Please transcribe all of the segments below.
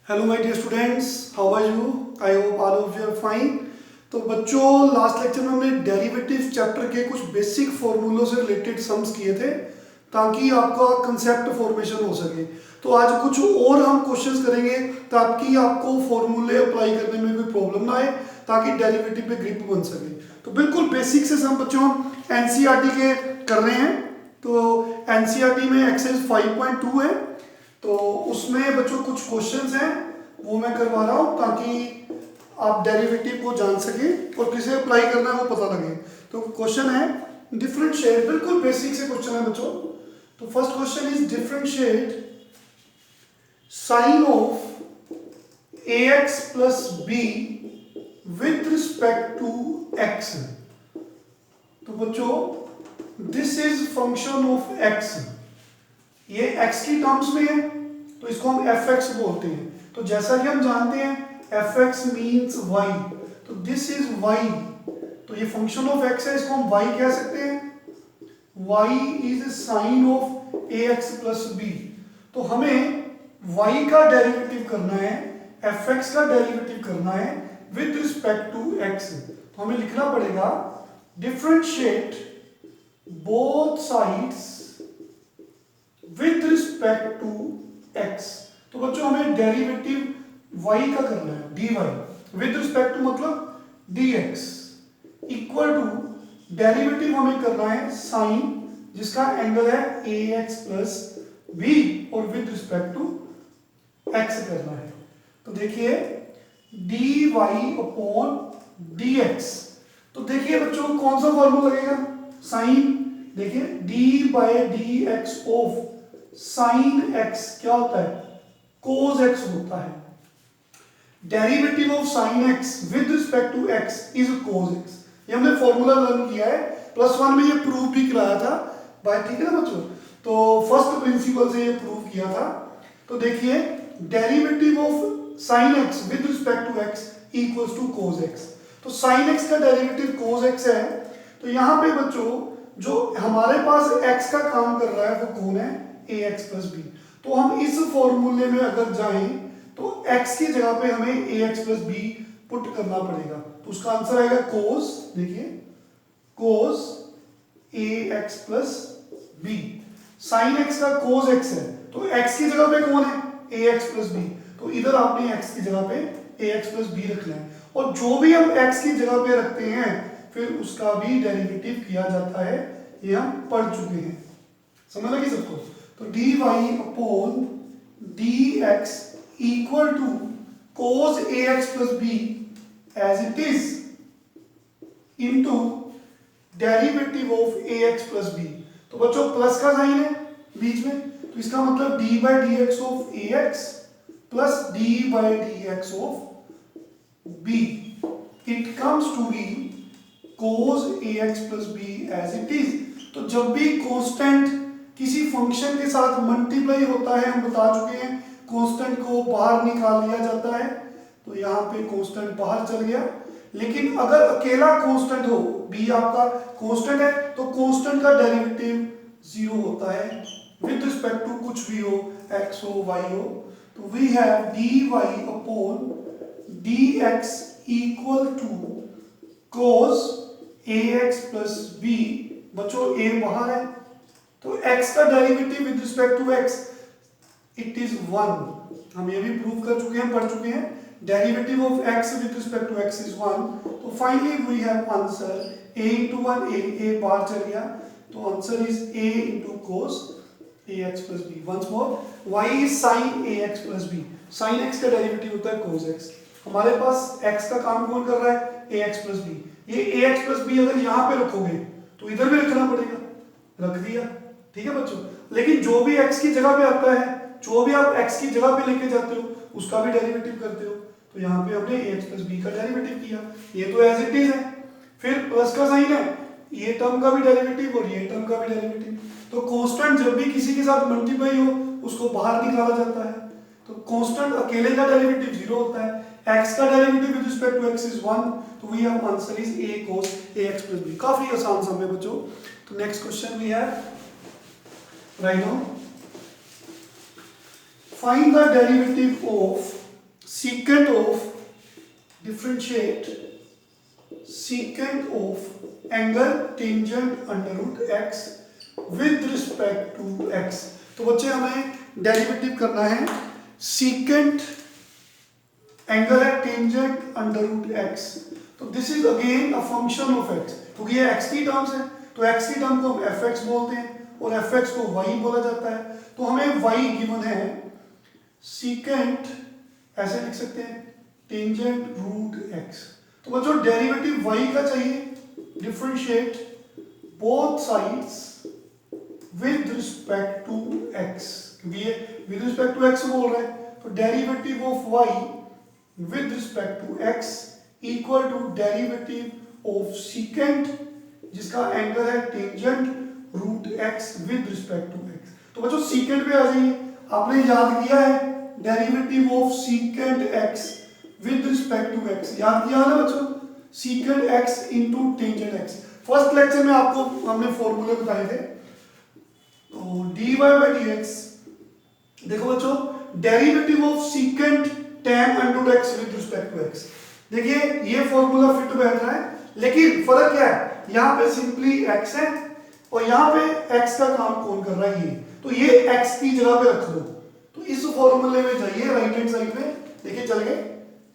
Hello my dear students, how are you? I hope all of you are fine. तो बच्चों, last lecture में हमने derivative chapter के कुछ बेसिक फॉर्मूलों से रिलेटेड सम्स किए थे ताकि आपका कंसेप्ट फॉर्मेशन हो सके। तो आज कुछ और हम क्वेश्चंस करेंगे ताकि आपको फॉर्मूले अप्लाई करने में कोई प्रॉब्लम ना आए, ताकि डेरिवेटिव पे ग्रिप बन सके। तो बिल्कुल बेसिक से सम बच्चों हम एनसीईआरटी के कर रहे हैं। तो एनसीईआरटी में एक्सरसाइज 5.2 है, तो उसमें बच्चों कुछ क्वेश्चंस हैं वो मैं करवा रहा हूँ ताकि आप डेरिवेटिव को जान सकें और किसे अप्लाई करना है वो पता लगे। तो क्वेश्चन है डिफरेंशिएट, बिल्कुल बेसिक से क्वेश्चन है बच्चों। तो first question is differentiate sine of a x plus b with respect to x. तो बच्चों this is function of x, ये x की टर्म्स में है तो इसको हम fx बोलते हैं। तो जैसा कि हम जानते हैं fx मीन्स y, तो दिस इज y। तो ये फंक्शन ऑफ x है, इसको हम y कह सकते हैं। y is sine of ax plus b। तो हमें y का डेरिवेटिव करना है, fx का डेरिवेटिव करना है विद रिस्पेक्ट टू x। तो हमें लिखना पड़ेगा differentiate both sides with respect to x। तो बच्चों हमें डेरिवेटिव y का करना है, dy विथ रिस्पेक्ट टू मतलब dx इक्वल टू डेरिवेटिव हमें करना है साइन जिसका एंगल है ax प्लस b और विथ रिस्पेक्ट टू x करना है। तो देखिए dy अपॉन dx। तो देखिए बच्चों कौन सा फॉर्मूला लगेगा, साइन। देखिए d by d x of sine x क्या होता है, cos x होता है। Derivative of sine x with respect to x is cos x। ये हमने फॉर्मूला लर्न किया है, +1 में ये प्रूव भी कराया था बाय, ठीक है ना बच्चों। तो फर्स्ट प्रिंसिपल से ये प्रूव किया था। तो देखिए derivative of sine x with respect to x equals to cos x। तो साइन x का डेरिवेटिव cos x है। तो यहां पे बच्चों जो हमारे पास x का काम कर रहा है वो कौन है, ax प्लस b। तो हम इस फॉर्मूले में अगर जाएं तो x की जगह पे हमें ax प्लस b पुट करना पड़ेगा। तो उसका आंसर आएगा cos, देखिए cos ax plus b। Sine x का cos x है तो x की जगह पे कौन है, ax प्लस b। तो इधर आपने x की जगह पे ax प्लस b रखना है, और जो भी हम x की जगह पे रखते हैं फिर उसका भी डेरिवेटिव किया जाता है, ये हम पढ़ चुके हैं, समझ लगी सबको। तो dy upon dx equal to cos ax plus b as it is into derivative of ax plus b। तो बच्चों प्लस का साइन है बीच में, तो इसका मतलब d by d x of ax plus d by d x of b। It comes to be cos ax plus b as it is. तो जब भी कांस्टेंट किसी फंक्शन के साथ मल्टीप्लाई होता है, हम बता चुके हैं कांस्टेंट को बाहर निकाल लिया जाता है। तो यहाँ पे कांस्टेंट बाहर चल गया, लेकिन अगर अकेला कांस्टेंट हो, b आपका कांस्टेंट है तो कांस्टेंट का डेरिवेटिव 0 होता है विद रिस्पेक्ट टू कुछ भी हो, x हो y हो। तो we have dy upon dx equal to cos ax plus b। बच्चों a बाहर है तो x का derivative with respect to x it is 1। हम ये भी प्रूव कर चुके हैं, पढ़ चुके हैं। Derivative of x with respect to x is 1। तो finally we have answer a into 1, a बाहर चल गया, तो answer is a into cos ax plus b। Once more y is sin ax plus b। sin x का डेरिवेटिव होता है cos x। हमारे पास x का काम कौन कर रहा है, ax plus b। ये ax plus b अगर यहाँ पे रखोगे तो इधर भी रखना पड़ेगा, रख दिया, ठीक है बच्चों। लेकिन जो भी x की जगह पे आता है, जो भी आप x की जगह पे लेके जाते हो उसका भी डेरिवेटिव करते हो। तो यहाँ पे हमने ax plus b का डेरिवेटिव किया, ये तो एज इट इज है। फिर प्लस का साइन है, ये टर्म का भी डेरिवेटिव और ये टर्म का भी डेरिवेटिव। तो कांस्टेंट जब भी किसी के साथ मल्टीप्लाई हो उसको बाहर निकाला जाता है। तो कांस्टेंट अकेले का डेरिवेटिव 0 होता है, x का derivative with respect to x is 1। तो we have answer is a cos ax plus b। काफी आसान सम है बच्चों। तो next question we have right now, find the derivative of secant of differentiate secant of angle tangent under root x with respect to x। तो बच्चे हमें derivative करना है secant एंगल है टेंजेंट अंडर रूट एक्स। तो this is again a function of x, क्योंकि ये x की टर्म्स है तो एक्स की टर्म को हम एफ एक्स बोलते हैं और एफ एक्स को वाई बोला जाता है। तो हमें वाई गिवन है सीकेंट, ऐसे लिख सकते हैं टेंजेंट रूट एक्स। तो बच्चों डेरिवेटिव वाई का चाहिए, differentiate both sides with respect to x, क्योंकि ये विद रिस्पेक्ट टू एक्स बोल रहा है। तो derivative of y with respect to x equal to derivative of secant जिसका एंगल है tangent root x with respect to x। तो बच्चों secant पे आ जाइए, आपने याद किया है derivative of secant x with respect to x, याद किया है ना बच्चों, secant x into tangent x। First lecture में आपको हमने फॉर्मूले बताए थे। तो dy by dx, देखो बच्चों derivative of secant tan under root x with respect to x, देखिए ये फॉर्मूला फिट बैठ रहा है, लेकिन फर्क क्या है, यहाँ पे सिंपली x है और यहाँ पे x का काम कौन कर रहा है ये, तो ये x की जगह पे रख दो। तो इस फॉर्मूले में जाइए राइट हैंड साइड में, देखिए चल गए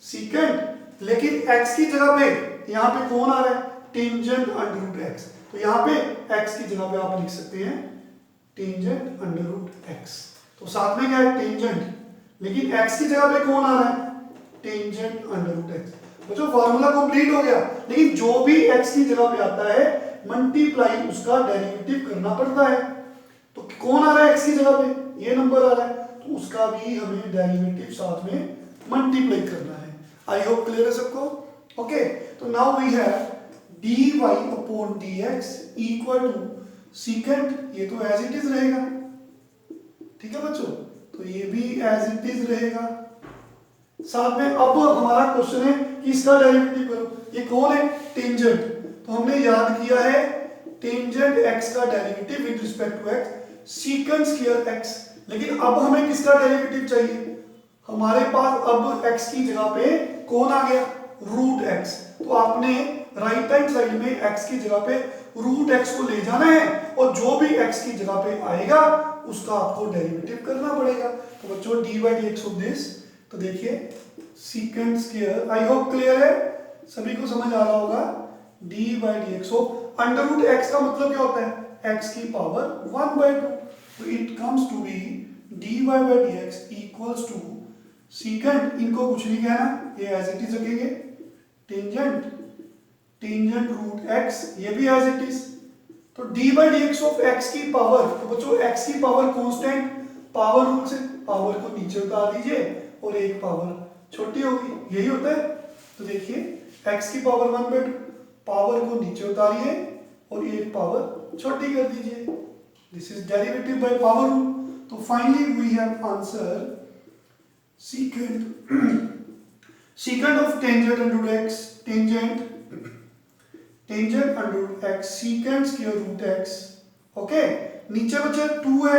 सीकेंट, लेकिन x की जगह पे यहाँ पे कौन आ रहा है, टेंजेंट अंडर रूट x। तो यहाँ पे x की जगह पे आप लिख सकते हैं टेंजेंट अंडर रूट x। तो साथ में क्या है टेंजेंट, लेकिन x की जगह पे कौन आ रहा है, टेंजेंट अंडर रूट x। बच्चों फॉर्मूला कंप्लीट हो गया, लेकिन जो भी x की जगह पे आता है मल्टीप्लाई उसका डेरिवेटिव करना पड़ता है। तो कौन आ रहा है x की जगह पे, ये नंबर आ रहा है, तो उसका भी हमें डेरिवेटिव साथ में मल्टीप्लाई करना है। आई होप क्लियर है सबको। ओके, तो now we have dy upon dx equal to secant, ये तो एज इट इज रहेगा, ठीक है बच्चों, तो ये भी एज इट इज रहेगा। साथ में अब हमारा क्वेश्चन है कि इसका डेरिवेटिव करो, ये कौन है टेंजेंट, तो हमने याद किया है टेंजेंट x का derivative with respect to x secant square x, लेकिन अब हमें किसका डेरिवेटिव चाहिए, हमारे पास अब x की जगह पे कौन आ गया, रूट x। तो आपने राइट हैंड साइड में x की जगह पे रूट x को ले जाना है और जो भी x की जगह पे आएगा उसका आपको डेरिवेटिव करना पड़ेगा। तो बच्चों dy dx ऑफ दिस, तो देखिए secant square, I hope clear है, सभी को समझ आ रहा होगा, dy dx of under root x का मतलब क्या होता है, x की पावर 1/2। तो it comes to be dy dx equals to secant, इनको कुछ नहीं कहना, ये एज इट इज रखेंगे, टेंजेंट रूट x, ये भी एज इट इज। तो dy dx ऑफ x की पावर, तो बच्चों x की पावर कांस्टेंट, पावर रूल से पावर को नीचे उतार दीजिए और एक पावर छोटी होगी, यही होता है। तो देखिए x की पावर 1/2, पावर को नीचे उतारिए और एक पावर छोटी कर दीजिए, this is derivative by power rule. तो finally we have answer secant of tangent under root x, tangent under root x secant square root x। Okay, नीचे बचे 2 है,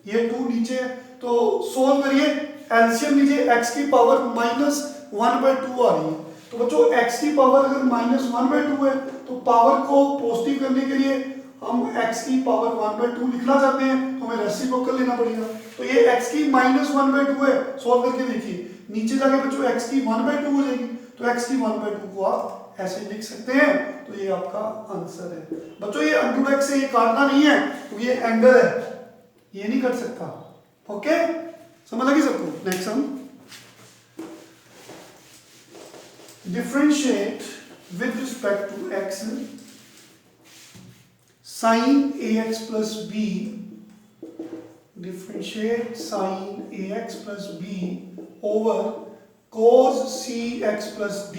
ये 2 नीचे है, तो सोल्व करिए, एलसीएम लीजिए, x की पावर -1/2 आ रही है। तो बच्चों x की पावर अगर -1/2 है तो पावर को पॉजिटिव करने के लिए हम x की पावर 1/2 लिखना चाहते हैं, तो हमें रेसिप्रोकल लेना पड़ेगा। तो ये x की -1/2 है, सोल्व करके देखिए, नीचे जाके बच्चों x की 1/2 हो जाएगी, तो x की 1/2 को आप ऐसे लिख सकते हैं। तो ये आपका आंसर है बच्चों। ये अंडर x से ये काटना नहीं है, तो ये एंगल है, ये नहीं कट सकता। ओके, समझ लगी सबको। Next sum, differentiate with respect to x sin ax plus b, differentiate sin ax plus b over cos cx plus d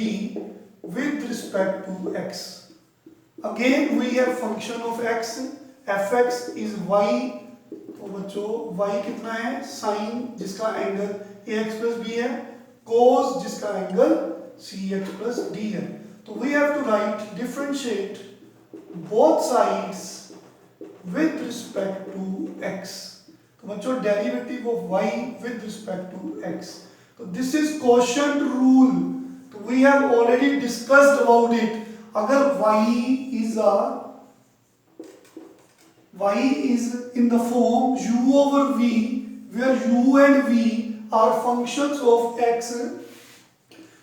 with respect to x। Again we have function of x, fx is y, तो बच्चों y कितना है, sin जिसका angle ax plus b है, cos जिसका angle cx plus d है। तो we have to write differentiate both sides with respect to x। तो बच्चों derivative of y with respect to x, तो दिस इज क्वोशंट रूल, तो we have already discussed about it. अगर y is in the form u over v, where u and v are functions of x,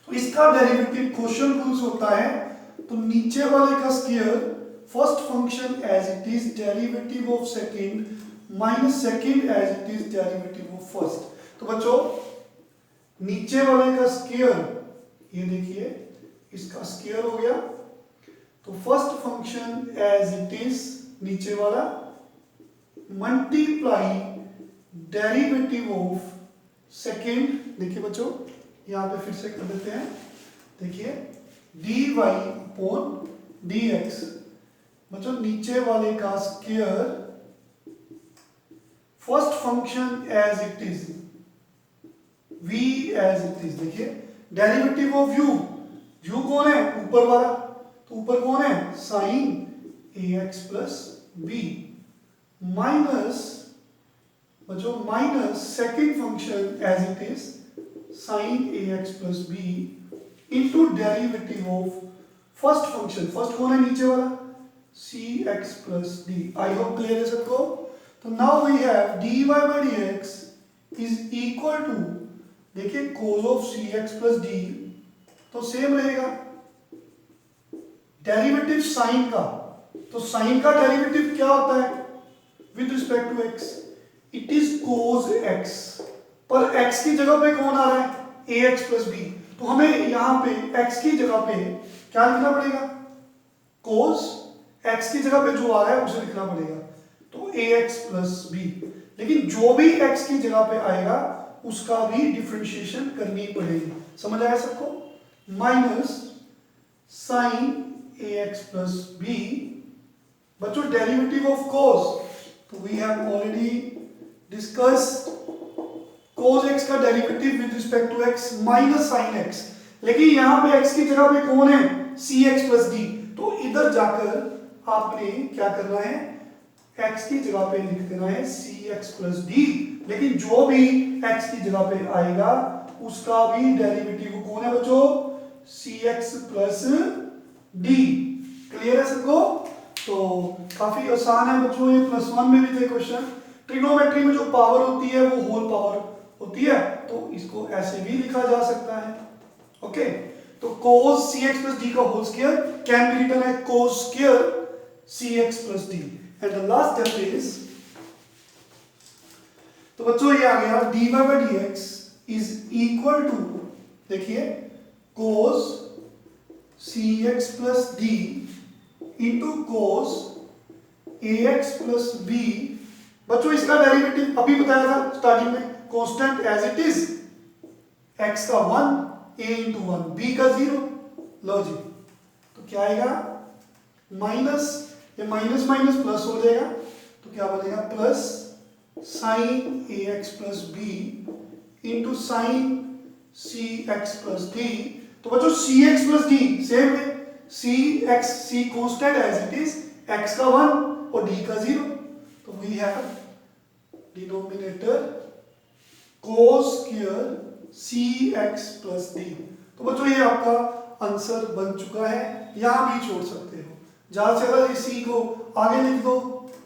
तो इसका derivative quotient rules होता है, तो नीचे वाले का square first function as it is derivative of second minus second as it is derivative of first. तो बच्चों नीचे वाले का स्क्वायर, ये देखिए इसका स्क्वायर हो गया, तो first function as it is नीचे वाला मल्टीप्लाई डेरिवेटिव ऑफ सेकंड, देखिए बच्चों यहां पे फिर से कर देते हैं, देखिए dy अपॉन dx, बच्चों नीचे वाले का square first function as it is v as it is, देखिए डेरिवेटिव ऑफ u कौन है ऊपर वाला, तो ऊपर कौन है sine ax plus b, minus बच्चों minus second function as it is sine ax plus b into derivative of first function, first कौन है नीचे वाला cx plus d। I hope clear है सबको। तो now we have dy by dx is equal to, देखिए cos of cx plus d, तो same रहेगा डेरिवेटिव साइन का, तो साइन का डेरिवेटिव क्या होता है with respect to x, it is cos x, पर x की जगह पे कौन आ रहा है ax प्लस b, तो हमें यहां पे x की जगह पे क्या लिखना पड़ेगा cos, x की जगह पे जो आ रहा है उसे लिखना पड़ेगा, तो ax प्लस b, लेकिन जो भी x की जगह पे आएगा उसका भी डिफरेंशिएशन करनी पड़ेगी, समझ आया सबको, minus sine ax plus b, बच्चों डेरिवेटिव ऑफ cos, तो we have already discussed cos x का derivative with respect to x minus sine x, लेकिन यहां पे x की जगह पे कौन है cx प्लस d, तो इधर जाकर आपने क्या करना है x की जगह पे लिख देना है cx प्लस d, लेकिन जो भी x की जगह पे आएगा उसका भी डेरिवेटिव कौन है बच्चों cx प्लस d। क्लियर है सबको? तो काफी आसान है बच्चों, ये +1 में भी थे क्वेश्चन। ट्रिग्नोमेट्री में जो पावर होती है वो होल पावर होती है, तो इसको ऐसे भी लिखा जा सकता है। ओके, तो cos cx plus d का whole square can be written as cos square cx plus d, and the last step is, तो बच्चों ये आ गया dy by dx is equal to, देखिए cos cx plus d into cos ax plus b, बच्चों इसका derivative अभी बताया था स्टार्टिंग में, constant as it is, x का 1 a इंटू 1 b का 0, लो जी, तो क्या आएगा माइनस, ये माइनस माइनस प्लस हो जाएगा, तो क्या बनेगा plus sine ax plus b into sine cx plus d। तो बच्चों cx प्लस d सेम है, c constant as it is, x का 1 और d का 0, तो we have denominator cos square cx plus d। तो बच्चों ये आपका आंसर बन चुका है, यहां भी छोड़ सकते हो, ज्यादा से ज्यादा इस c को आगे लिख दो,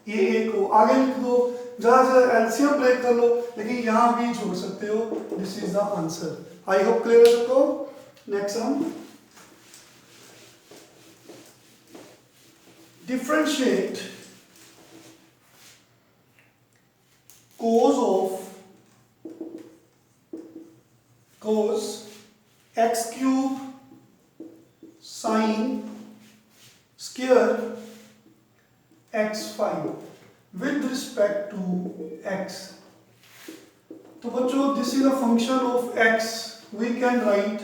ये a को आगे लिख दो, ज्यादा से ज्यादा एलसीएम ब्रेक कर लो, लेकिन यहां भी छोड़ सकते हो। This is the answer. I hope clear है सबको। नेक्स्ट हम differentiate cos x cube sin square x5 with respect to x। तो बच्चों this is a function of x, we can write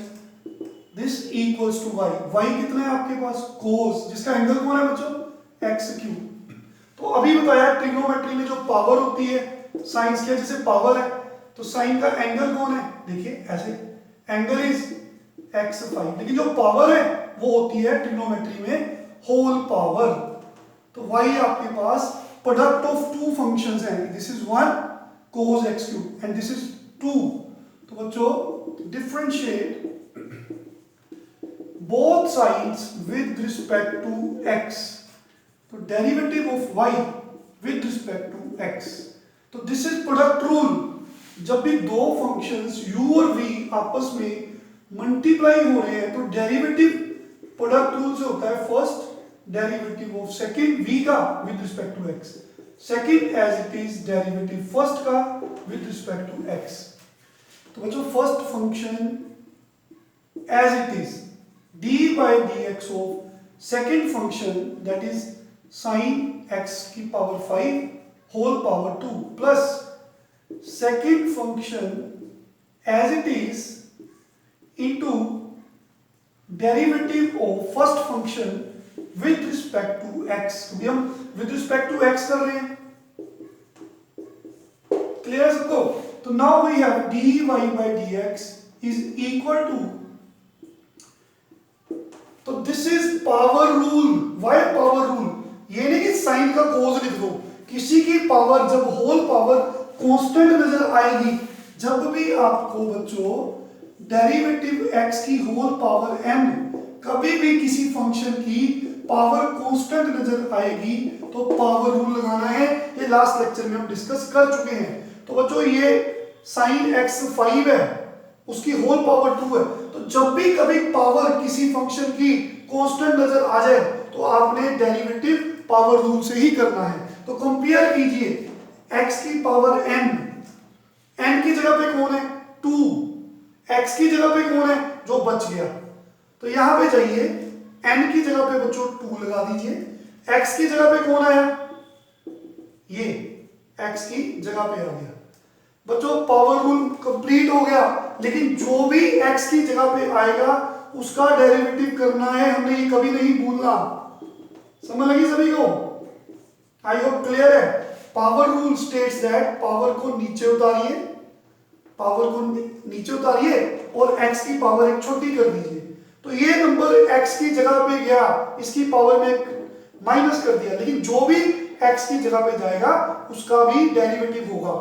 this equals to y। y कितना है आपके पास cos, जिसका angle कौन है बच्चों x क्यूब। तो अभी बताया ट्रिग्नोमेट्री में जो पावर होती है साइन स्क्वायर जैसे पावर है, तो साइन का एंगल कौन है, देखिए ऐसे एंगल इज x5, लेकिन जो पावर है वो होती है ट्रिग्नोमेट्री में होल पावर। तो y आपके पास प्रोडक्ट ऑफ टू फंक्शंस हैं, this is 1 cos x cube and this is 2, तो बच्चों differentiate both sides with respect to x, तो derivative of y with respect to x, तो दिस इज प्रोडक्ट रूल। जब भी दो फंक्शंस u और v आपस में मल्टीप्लाई हो रहे हैं तो डेरिवेटिव प्रोडक्ट रूल से होता है first derivative of second v का with respect to x, second as it is derivative first का विद रिस्पेक्ट टू x। तो बच्चों first function as it is dy dx of second function that is sin x की power 5 whole power 2 plus second function as it is into derivative of first function with respect to x, क्योंकि हम with respect to x कर रहे हैं, clear है सबको। तो now we have dy by dx is equal to, तो this is power rule. Why power rule? ये नहीं कि साइन का कोज लिख दो, किसी की पावर जब होल पावर कांस्टेंट नजर आएगी, जब भी आपको बच्चों डेरिवेटिव x की होल पावर n, कभी भी किसी फंक्शन की पावर कांस्टेंट नजर आएगी तो पावर रूल लगाना है। ये लास्ट लेक्चर में हम डिस्कस कर चुके हैं। तो बच्चों ये साइन x 5 है, उसकी होल पावर 2 है, तो जब भी कभी पावर किसी फंक्शन की कांस्टेंट नजर आ जाए तो आपने डेरिवेटिव पावर रूल से ही करना है। तो कंपेयर कीजिए x की पावर n, n की जगह पे कौन है 2, x की जगह पे कौन है जो बच गया, तो यहां पे जाइए n की जगह पे बच्चों 2 लगा दीजिए, x की जगह पे कौन आया, ये x की जगह पे आ गया। बच्चों पावर रूल कंप्लीट हो गया, लेकिन जो भी x की जगह पे आएगा उसका डेरिवेटिव करना है, हमने ये कभी नहीं भूलना। समझ लगी सभी को? आई होप क्लियर है। Power rule states that power को नीचे उतारिए, पावर को नीचे उतारिए और x की पावर एक छोटी कर दीजिए, तो ये नंबर x की जगह पे गया, इसकी पावर में माइनस कर दिया, लेकिन जो भी x की जगह पे जाएगा उसका भी डेरिवेटिव होगा।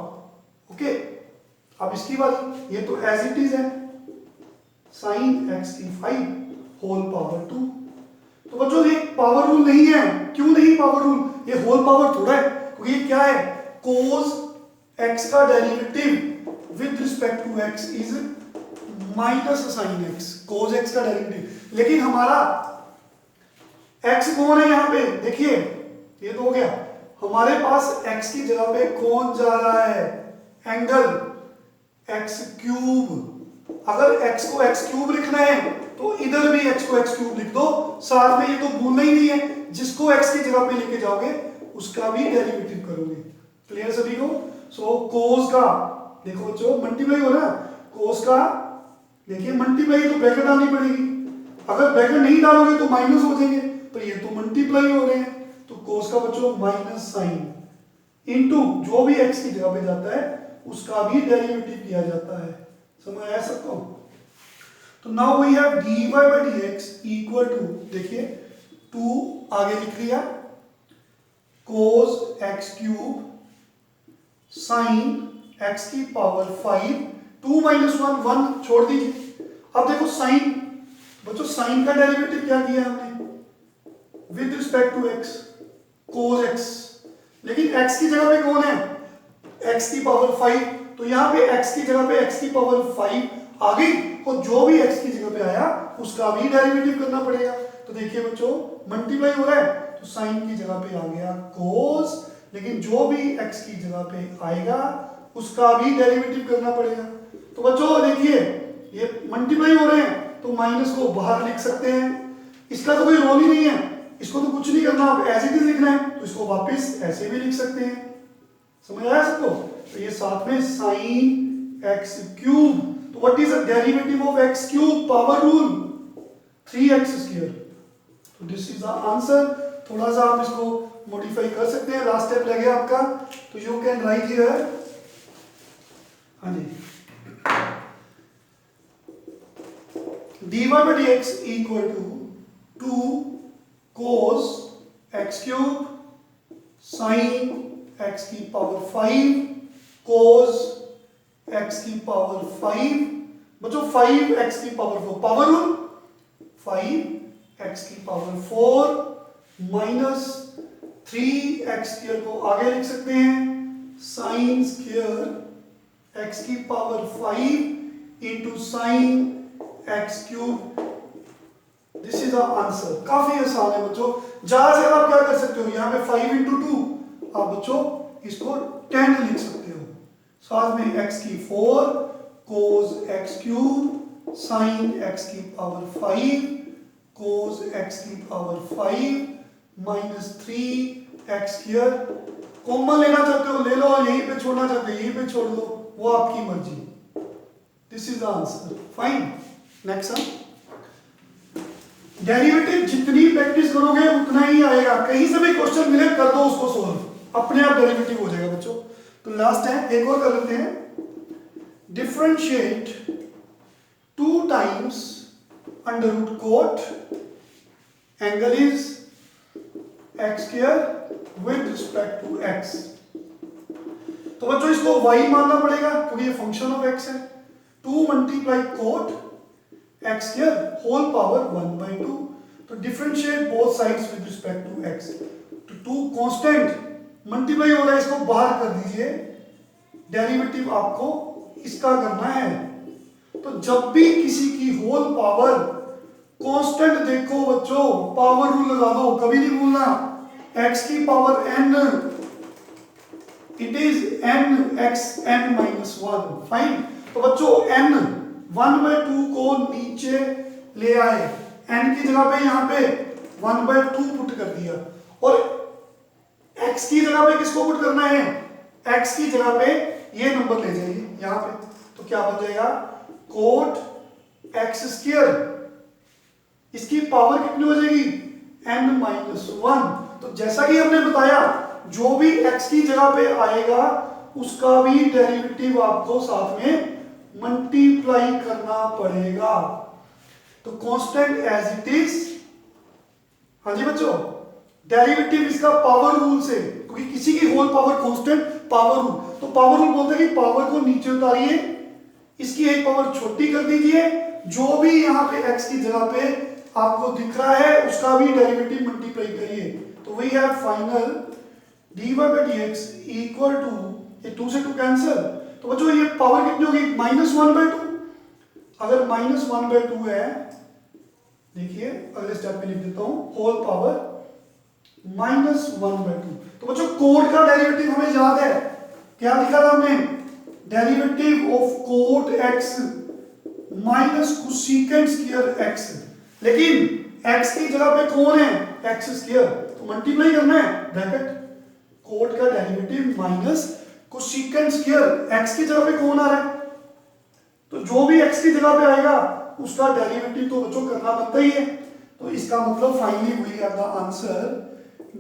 ओके, अब इसकी बात, ये तो एज इट इज है साइन x की 5 होल पावर 2। तो बच्चों ये पावर रूल नहीं है। क्यों नहीं पावर रूल? ये होल पावर थोड़ा है, क्योंकि ये क्या है, कोस x का derivative with respect to x is minus sine x, cos x का डेरिवेटिव। लेकिन हमारा x कौन है यहाँ पे, देखिए ये तो हो गया, हमारे पास x की जगह पे कौन जा रहा है, एंगल x क्यूब। अगर x को x क्यूब लिखना है तो इधर भी x को x क्यूब लिख दो, साथ में ये तो भूलना ही नहीं है, जिसको x की जगह पे लेके जाओगे उसका भी डेरिवेटिव करोगे। क्लियर सभी को? सो कोस का देखो बच्चों मल्टीप्लाई हो रहा है, कोस का देखिए मल्टीप्लाई तो ब्रैकेट डालनी पड़ेगी, अगर ब्रैकेट नहीं डालोगे तो माइनस हो जाएंगे, पर ये तो मल्टीप्लाई हो रहे हैं, तो कोस का बच्चों माइनस साइन इनटू जो भी x की जगह पे जाता है उसका भी डेरिवेटिव किया जाता है। समझ आया सबको? तो now we have dy by dx equal to, देखिए 2 आगे लिख लिया, cos x cube sine x की पावर 5, 2 माइनस 1 1 छोड़ दीजिए। अब देखो साइन, बच्चों साइन का डेरिवेटिव क्या किया हमने with respect to x, cos x, लेकिन x की जगह पे कौन है, x की पावर 5, तो यहां पे x की जगह पे x की पावर 5 आ गई, और जो भी x की जगह पे आया उसका भी डेरिवेटिव करना पड़ेगा। तो देखिए बच्चों मल्टीप्लाई हो रहा है, तो साइन की जगह पे आ गया cos, लेकिन जो भी x की जगह पे आएगा उसका भी डेरिवेटिव करना पड़ेगा। तो बच्चों देखिए ये मल्टीप्लाई हो रहे हैं तो माइनस को बाहर लिख सकते हैं, इसका तो कोई रोल ही नहीं है, इसको तो कुछ नहीं करना, आप एज इट इज लिखना है तो इसको वापस ऐसे भी लिख सकते हैं। समझ आया सबको? तो ये साथ में साइन x क्यूब, तो what is the derivative of x cube, power rule 3x square. तो दिस इज द आंसर। थोड़ा सा आप इसको मॉडिफाई कर सकते हैं, लास्ट स्टेप लगे आपका, तो यू कैन राइट हियर, हाँ जी, dy by dx equal to 2 cos x cube sine x की पावर 5 cos एक्स की पावर 5 बच्चों 5 एक्स की पावर 4 पावर रूल 5 एक्स की पावर 4 माइनस 3 एक्स स्क्वायर को आगे लिख सकते हैं साइन स्क्वायर एक्स की power 5 into sine x cube. This is the answer. काफी आसान है बच्चों। ज्यादा से आप क्या कर सकते हो यहाँ पे 5 इंटू 2 आप बच्चों इसको 10 लिख सकते हो। साथ में x की 4 cos x cube sine x की पावर 5 cos x की power 5 minus 3 x square. Common लेना चाहते हो ले लो, यहीं पे छोड़ना चाहते हो यहीं पे छोड़ लो, वो आपकी मर्जी। This is the answer. Fine. Next sum. Derivative जितनी प्रैक्टिस करोगे उतना ही आएगा। कहीं से भी क्वेश्चन मिले कर दो उसको सोल्व, अपने आप डेरिवेटिव हो जाएगा बच्चों। तो लास्ट है, एक और कर लेते हैं। Differentiate 2 times under root cot angle is x square with respect to x. तो बच्चों इसको y मानना पड़ेगा क्योंकि ये फंक्शन ऑफ x है। 2 multiply cot x square whole power 1/2। तो differentiate both sides with respect to x। तो 2 कांस्टेंट मल्टीप्लाई हो रहा है, इसको बाहर कर दीजिए। डेरिवेटिव आपको इसका करना है। तो जब भी किसी की होल पावर कांस्टेंट देखो बच्चों पावर रूल लगा दो, कभी नहीं भूलना। x की power n it is n x n minus 1। Fine. तो बच्चों n 1/2 को नीचे ले आए, n की जगह पे यहां पे 1/2 पुट कर दिया और x की जगह पे किसको पुट करना है, x की जगह पे ये नंबर ले जाइए यहां पे। तो क्या बन जाएगा कोट एक्स स्क्वायर, इसकी पावर कितनी हो जाएगी n माइनस 1। तो जैसा कि हमने बताया जो भी x की जगह पे आएगा उसका भी डेरिवेटिव आपको साथ में मल्टीप्लाई करना पड़ेगा। तो कांस्टेंट एज इट इज। हाँ जी बच्चों, डेरिवेटिव इसका पावर रूल से, क्योंकि किसी की whole power constant power rule. तो पावर रूल बोलते हैं कि पावर को नीचे उतारिए, इसकी एक पावर छोटी कर दीजिए, जो भी यहां पे x की जगह पे आपको दिख रहा है उसका भी डेरिवेटिव मल्टीप्लाई करिए। तो वही है final dy by dx equal to, ये 2 से 2 कैंसिल। तो बच्चों ये पावर कितनी होगी -1/2। अगर -1/2 है, देखिए अगले स्टेप में लिख देता हूं होल पावर -1/2। तो बच्चों कोट का डेरिवेटिव हमें याद है, क्या लिखा था हमने, derivative of cot x minus cosecant square x। लेकिन x की जगह पे कौन है x स्क्वायर, तो मल्टीप्लाई करना है ब्रैकेट कोट का derivative minus cosecant square x की जगह पे कौन आ रहा है, तो जो भी x की जगह पे आएगा उसका डेरिवेटिव तो बच्चों करना बनता ही है। तो इसका मतलब finally we have the answer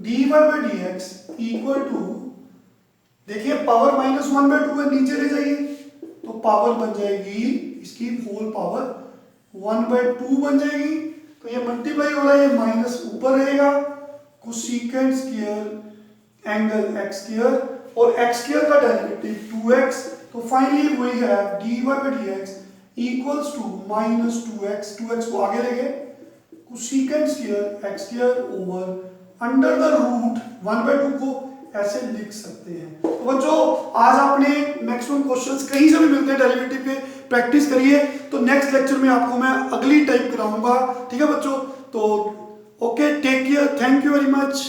dy by dx equal to, देखिए पावर -1/2 है, नीचे ले जाइए तो पावर बन जाएगी इसकी होल पावर 1/2 बन जाएगी। तो ये मल्टीप्लाई हो रहा है, ये माइनस ऊपर रहेगा cosecant square angle x square और x स्क्वायर का डेरिवेटिव 2x। तो finally we have dy by dx equals to -2x, 2x को आगे लेंगे cosecant square x square over under the root 1/2 को ऐसे लिख सकते हैं। तो बच्चों आज आपने मैक्सिमम क्वेश्चंस कहीं से भी मिलते हैं डेरिवेटिव के, प्रैक्टिस करिए। तो नेक्स्ट लेक्चर में आपको मैं अगली टाइप कराऊंगा, ठीक है बच्चों। तो okay, take care, thank you very much.